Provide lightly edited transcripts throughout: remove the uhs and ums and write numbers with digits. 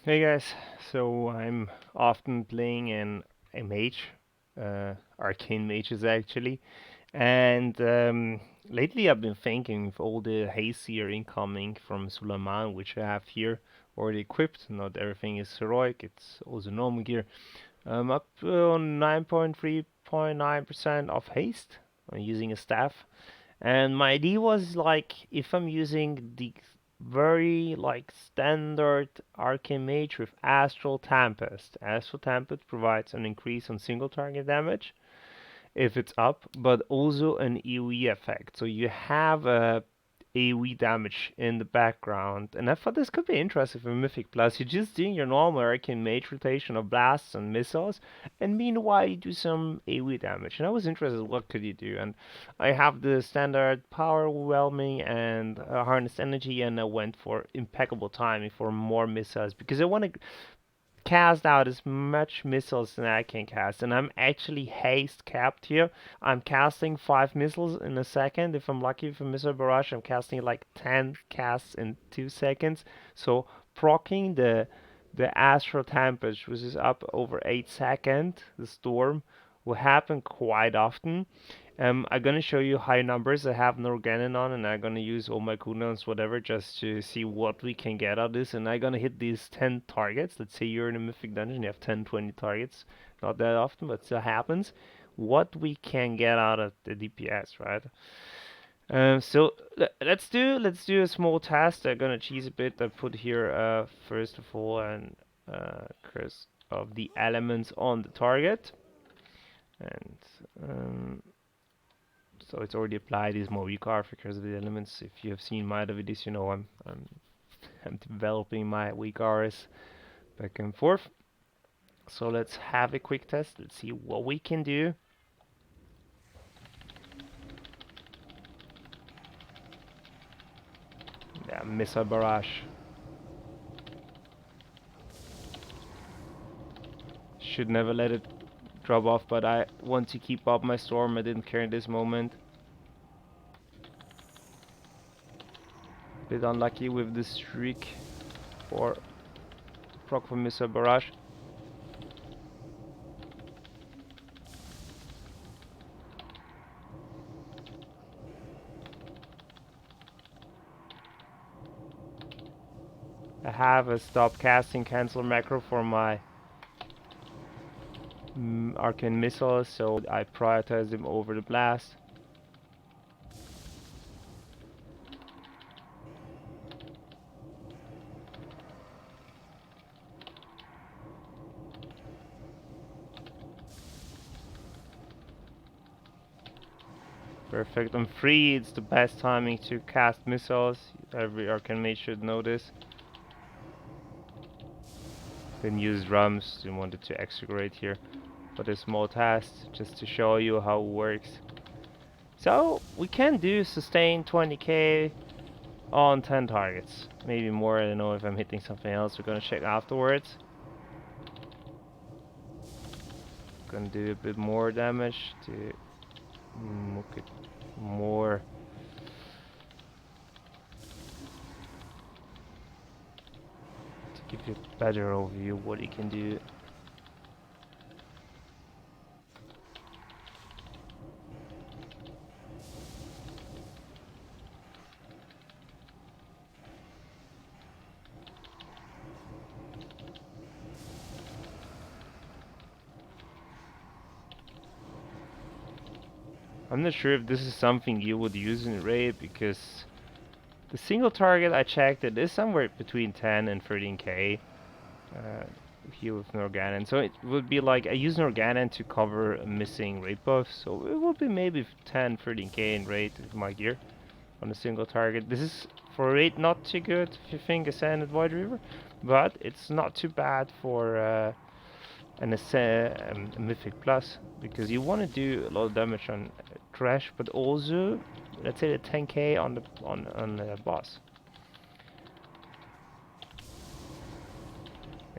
Hey guys, so I'm often playing a mage, arcane mages actually, and lately I've been thinking with all the haste here incoming from Suleiman, which I have here already equipped. Not everything is heroic; it's also normal gear. I'm up on 9.3.9% of haste. I'm using a staff. And my idea was like if I'm using the very like standard Arcane Mage with Astral Tempest. Astral Tempest provides an increase on single target damage if it's up, but also an AoE effect. So you have a AoE damage in the background. And I thought this could be interesting for Mythic Plus. You're just doing your normal Arcane Mage rotation of blasts and missiles, and meanwhile you do some AoE damage. And I was interested, what could you do? And I have the standard power overwhelming and harness energy, and I went for impeccable timing for more missiles because I want to cast out as much missiles than I can cast, and I'm actually haste capped here. I'm casting 5 missiles in a second. If I'm lucky with a missile barrage, I'm casting like 10 casts in 2 seconds. So proccing the Astral Tempest, which is up over 8 seconds, the storm, will happen quite often. I'm gonna show you high numbers. I have no Ganon on, and I'm gonna use all my cooldowns, whatever, just to see what we can get out of this. And I'm gonna hit these 10 targets. Let's say you're in a mythic dungeon, you have 10, 20 targets. Not that often, but still happens. What we can get out of the DPS, right? So let's do a small test. I'm gonna cheese a bit. I put here first of all an curse of the elements on the target, and um, so it's already applied. Is more weak arc because of the elements. If you have seen my other videos, you know I'm developing my weak Rs back and forth. So let's have a quick test. Let's see what we can do. Yeah, missile barrage. Should never let it drop off, but I want to keep up my storm. I didn't care in this moment. Bit unlucky with the streak for proc for missile barrage. I have a stop casting cancel macro for my arcane missiles, so I prioritize them over the blast. Perfect. On 3, it's the best timing to cast missiles. Every arcane mage should know this. Then use drums. You wanted to execrate here, but a small test just to show you how it works. So we can do sustain 20k on 10 targets, maybe more. I don't know if I'm hitting something else. We're gonna check afterwards. Gonna do a bit more damage to make it more. To give you a better overview of what you can do. I'm not sure if this is something you would use in raid, because the single target I checked, it is somewhere between 10 and 13k here with Norganon. So it would be like I use Norganon to cover a missing raid buff, so it would be maybe 10, 13k in raid with my gear on a single target. This is for raid not too good if you think Ascend and Void Reaver, but it's not too bad for and a Mythic Plus, because you want to do a lot of damage on Trash, but also let's say the 10k on the boss.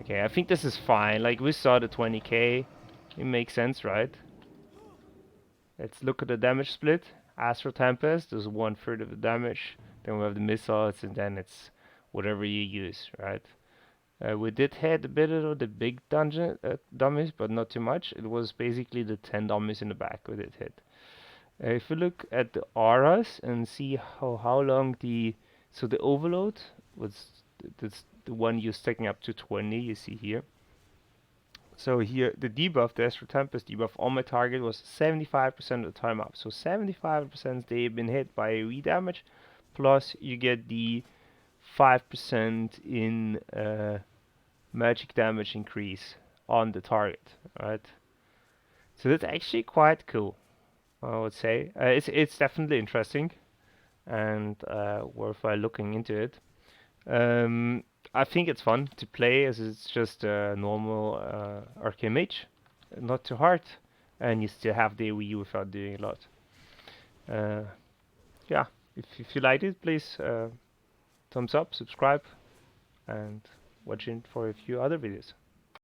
Okay, I think this is fine. Like we saw the 20k, it makes sense, right? Let's look at the damage split. Astral Tempest is 1/3 of the damage. Then we have the missiles, and then it's whatever you use, right? We did hit a bit of the big dungeon dummies, but not too much. It was basically the 10 dummies in the back we did hit. If you look at the auras and see how long the overload was the one you're stacking up to 20. You see here. So here the debuff, the Astral Tempest debuff on my target was 75% of the time up. So 75% they've been hit by AoE damage, plus you get the 5% in magic damage increase on the target, right? So that's actually quite cool, I would say. It's definitely interesting and worthwhile looking into it. Um, I think it's fun to play as it's just a normal arcane mage, not too hard, and you still have the AoE without doing a lot. Uh, yeah, if you liked it, please thumbs up, subscribe, and watch in for a few other videos.